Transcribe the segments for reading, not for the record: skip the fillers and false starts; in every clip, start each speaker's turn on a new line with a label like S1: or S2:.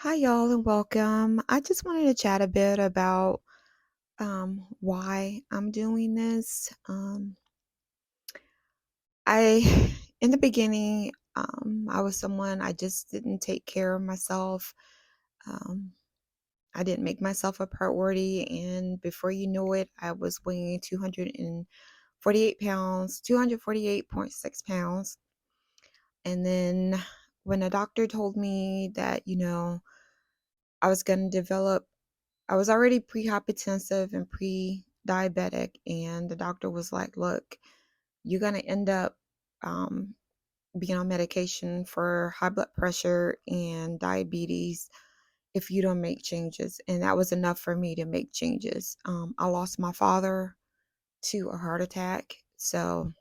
S1: Hi, y'all, and welcome. I just wanted to chat a bit about why I'm doing this. In the beginning, I was someone I just didn't take care of myself. Um, I didn't make myself a priority, and before you know it, I was weighing 248 pounds, 248.6 pounds. And then when a doctor told me that, I was going to develop I was already pre-hypertensive and pre-diabetic, and the doctor was like, "Look, you're gonna end up um, being on medication for high blood pressure and diabetes if you don't make changes." And that was enough for me to make changes. I lost my father to a heart attack, so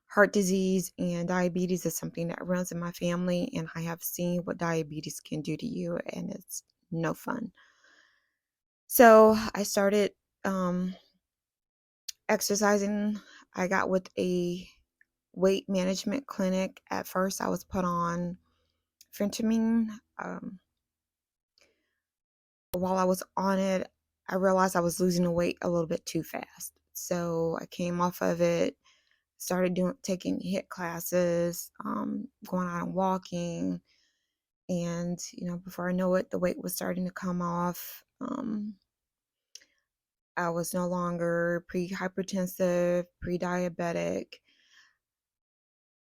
S1: heart disease and diabetes is something that runs in my family, and I have seen what diabetes can do to you, and it's no fun. So I started um, exercising. I got with a weight management clinic. At first, I was put on fentanyl. Um, while I was on it, I realized I was losing the weight a little bit too fast. So I came off of it, started taking HIIT classes, going out and walking, and before I know it, the weight was starting to come off. I was no longer pre-hypertensive, pre-diabetic.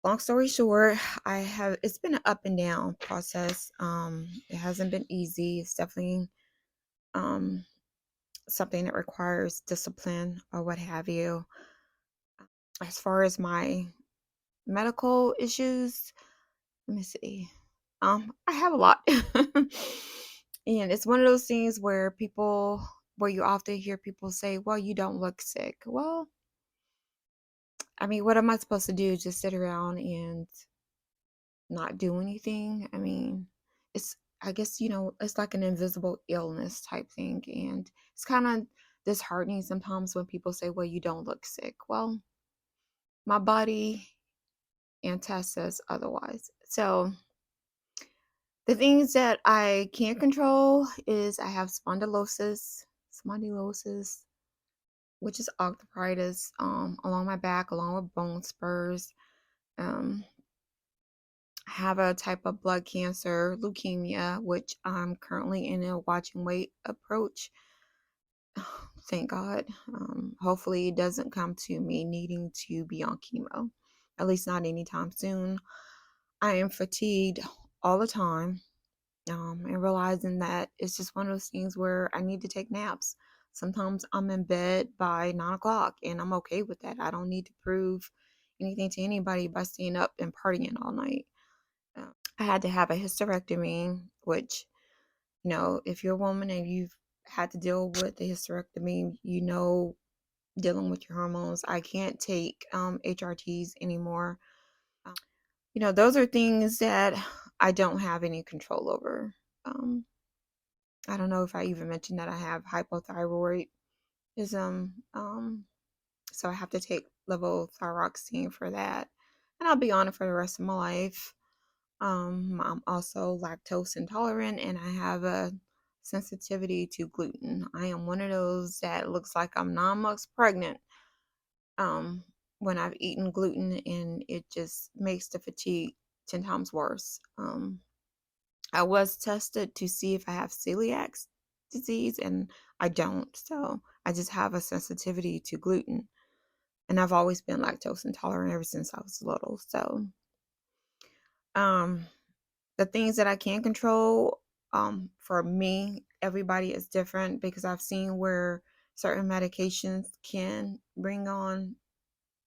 S1: Long story short, it's been an up and down process. It hasn't been easy. It's definitely um something that requires discipline or what have you. As far as my medical issues, let me see. I have a lot. And it's one of those things where you often hear people say, "Well, you don't look sick." Well, I mean, what am I supposed to do? Just sit around and not do anything? I mean, I guess, it's like an invisible illness type thing. And it's kind of disheartening sometimes when people say, "Well, you don't look sick." Well, my body and test says otherwise. So the things that I can't control is I have spondylosis, which is arthritis, along my back, along with bone spurs. Um, I have a type of blood cancer, leukemia, which I'm currently in a watch and wait approach. Thank God. Hopefully, it doesn't come to me needing to be on chemo, at least not anytime soon. I am fatigued all the time, and realizing that it's just one of those things where I need to take naps. Sometimes I'm in bed by 9 o'clock, and I'm okay with that. I don't need to prove anything to anybody by staying up and partying all night. I had to have a hysterectomy, which, if you're a woman and you've had to deal with the hysterectomy, dealing with your hormones. I can't take HRTs anymore. Those are things that I don't have any control over. Um, I don't know if I even mentioned that I have hypothyroidism. So I have to take levothyroxine for that, and I'll be on it for the rest of my life. I'm also lactose intolerant, and I have a sensitivity to gluten. I am one of those that looks like I'm 9 months pregnant um, when I've eaten gluten, and it just makes the fatigue 10 times worse. I was tested to see if I have celiac disease, and I don't. So I just have a sensitivity to gluten. And I've always been lactose intolerant ever since I was little. So, um, the things that I can control, for me, everybody is different because I've seen where certain medications can bring on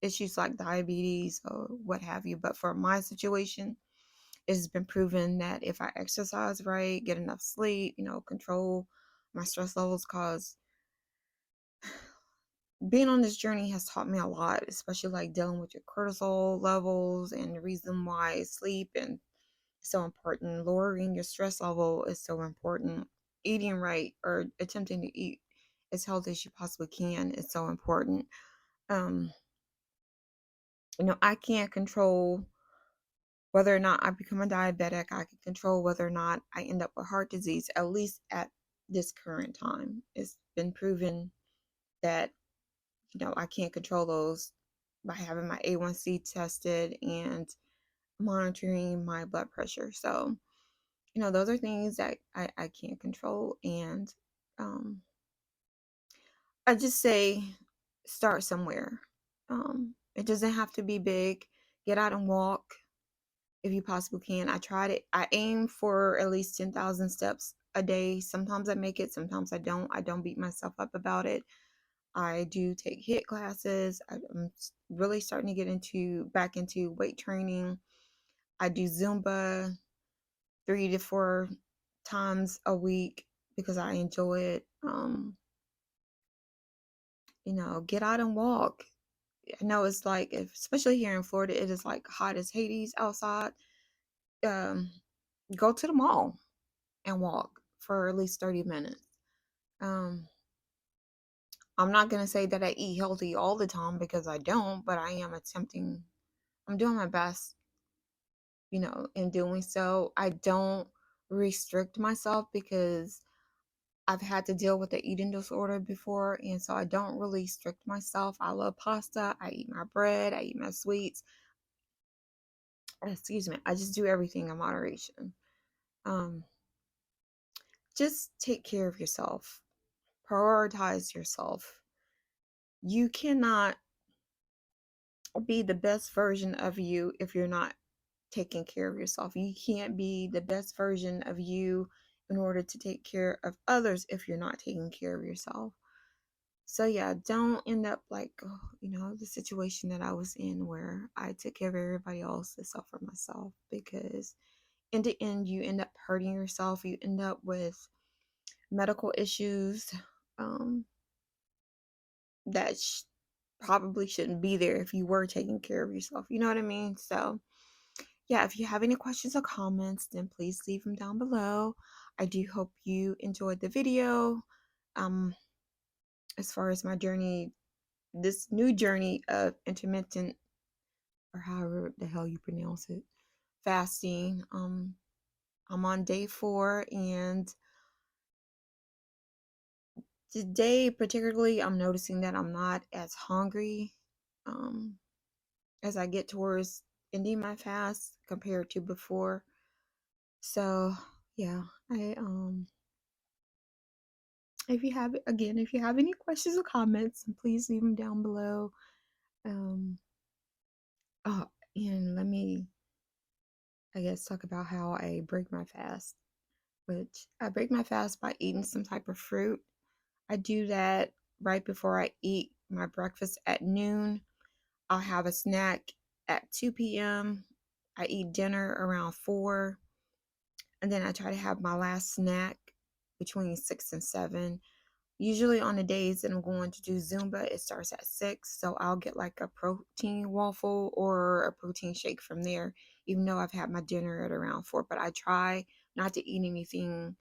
S1: issues like diabetes or what have you. But for my situation, it's been proven that if I exercise right, get enough sleep, control my stress levels, cause being on this journey has taught me a lot, especially like dealing with your cortisol levels, and the reason why sleep and so important. Lowering your stress level is so important. Eating right, or attempting to eat as healthy as you possibly can, is so important. Um, I can't control Whether or not I become a diabetic, I can control whether or not I end up with heart disease, at least at this current time. It's been proven that, I can't control those by having my A1C tested and monitoring my blood pressure. So, those are things that I can't control. And I just say start somewhere. It doesn't have to be big. Get out and walk if you possibly can. I tried it. I aim for at least 10,000 steps a day. Sometimes I make it, sometimes I don't. I don't beat myself up about it. I do take HIIT classes. I'm really starting to get back into weight training. I do Zumba 3 to 4 times a week because I enjoy it. Get out and walk. I know it's like, especially here in Florida, it is like hot as Hades outside. Um, Go to the mall and walk for at least 30 minutes. Um, I'm not going to say that I eat healthy all the time because I don't, but I'm doing my best, in doing so. I don't restrict myself because I've had to deal with the eating disorder before, and so I don't really restrict myself. I love pasta. I eat my bread. I eat my sweets. Excuse me. I just do everything in moderation. Um, just take care of yourself. Prioritize yourself. You cannot be the best version of you if you're not taking care of yourself. You can't be the best version of you in order to take care of others if you're not taking care of yourself. So yeah, don't end up like, the situation that I was in where I took care of everybody else except for myself, because in the end you end up hurting yourself. You end up with medical issues um, that probably shouldn't be there if you were taking care of yourself. You know what I mean? So yeah, if you have any questions or comments, then please leave them down below. I do hope you enjoyed the video. As far as my journey, this new journey of intermittent, or however the hell you pronounce it, fasting. I'm on day 4, and today particularly I'm noticing that I'm not as hungry as I get towards ending my fast compared to before. So yeah, I if you have any questions or comments, please leave them down below. um oh, and let me, I guess, talk about how I break my fast. Which I break my fast by eating some type of fruit. I do that right before I eat my breakfast at noon. I'll have a snack at 2 p.m. I eat dinner around 4, and then I try to have my last snack between 6 and 7. Usually on the days that I'm going to do Zumba, it starts at 6, so I'll get like a protein waffle or a protein shake from there, even though I've had my dinner at around 4. But I try not to eat anything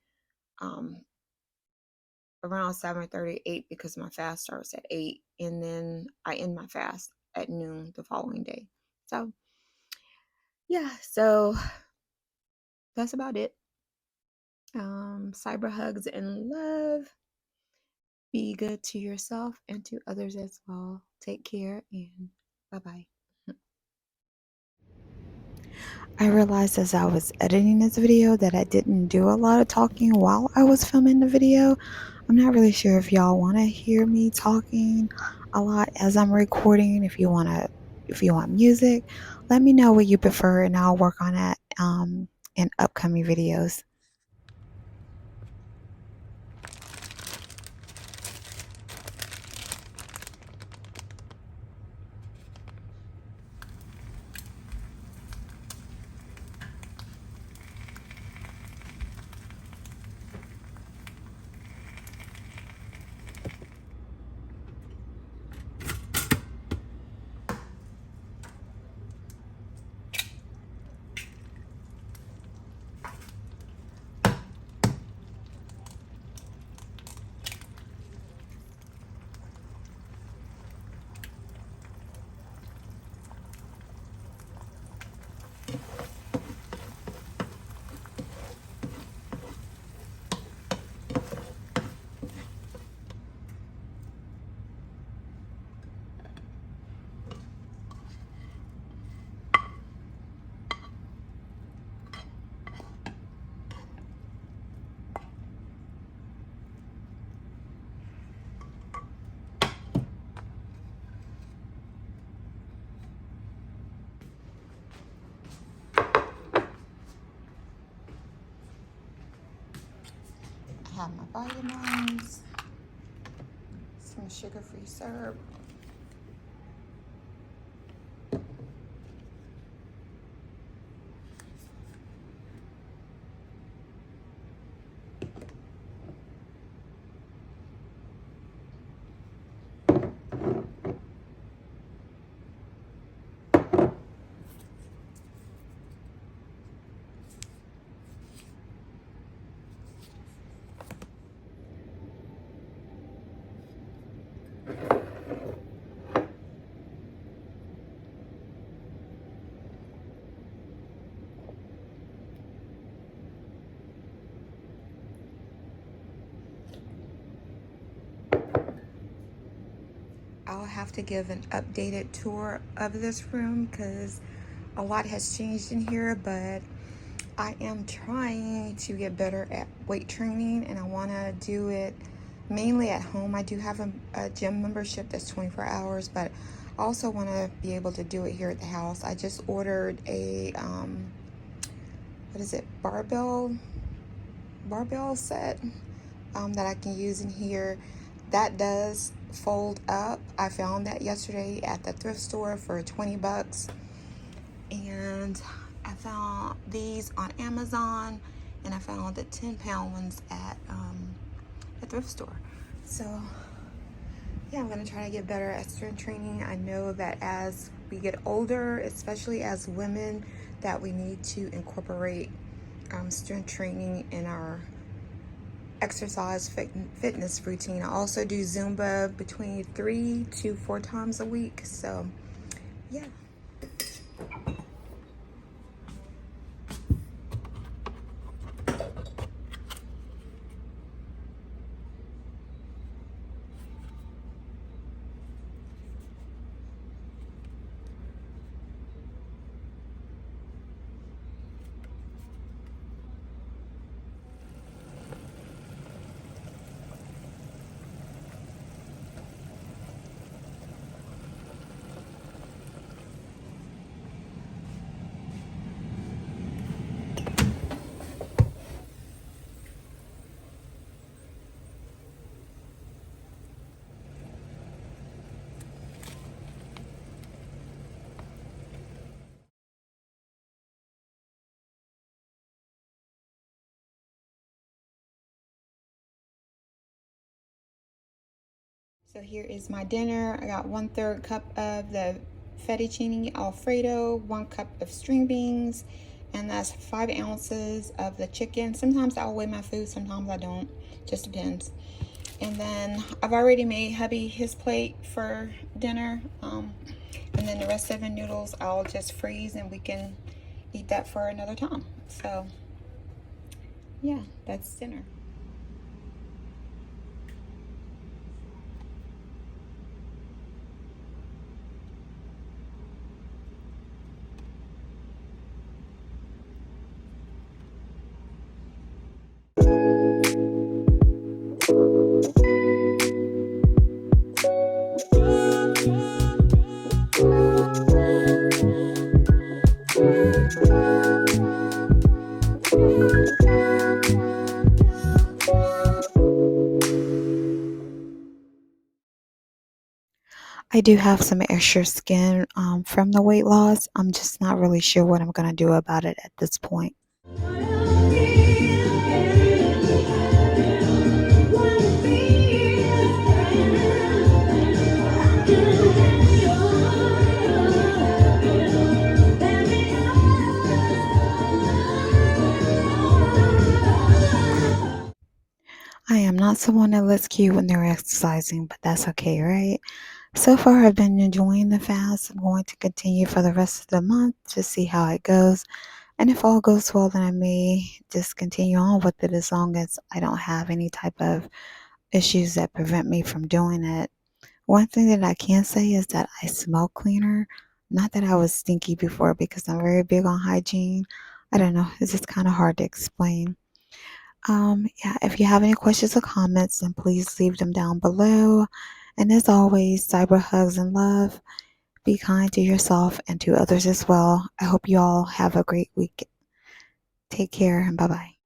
S1: um, around 7:30, 8, because my fast starts at 8, and then I end my fast at noon the following day. So yeah, so that's about it. Cyber hugs and love. Be good to yourself and to others as well. Take care, and bye-bye. I realized as I was editing this video that I didn't do a lot of talking while I was filming the video. I'm not really sure if y'all want to hear me talking a lot as I'm recording. If you want music, let me know what you prefer, and I'll work on that in upcoming videos. have my vitamins, some sugar-free syrup. I'll have to give an updated tour of this room because a lot has changed in here, but I am trying to get better at weight training and I want to do it mainly at home. I do have a gym membership that's 24 hours, but I also want to be able to do it here at the house. I just ordered a, what is it, barbell set that I can use in here. That does fold up. I found that yesterday at the thrift store for 20 bucks. And I found these on Amazon, and I found the 10-pound ones at a thrift store. So yeah, I'm gonna try to get better at strength training. I know that as we get older, especially as women, that we need to incorporate strength training in our exercise fitness routine. I also do Zumba between 3 to 4 times a week. So yeah. So here is my dinner. I got 1/3 cup of the fettuccine alfredo, 1 cup of string beans, and that's 5 ounces of the chicken. Sometimes I'll weigh my food, sometimes I don't. Just depends. And then I've already made hubby his plate for dinner. And then the rest of the noodles I'll just freeze and we can eat that for another time. So yeah, that's dinner. I do have some extra skin from the weight loss. I'm just not really sure what I'm going to do about it at this point. I am not someone that looks cute when they're exercising, but that's okay, right? So far, I've been enjoying the fast. I'm going to continue for the rest of the month to see how it goes. And if all goes well, then I may just continue on with it as long as I don't have any type of issues that prevent me from doing it. One thing that I can say is that I smell cleaner. Not that I was stinky before because I'm very big on hygiene. I don't know. It's just kind of hard to explain. Yeah, if you have any questions or comments, then please leave them down below. And as always, cyber hugs and love. Be kind to yourself and to others as well. I hope you all have a great week. Take care and bye bye.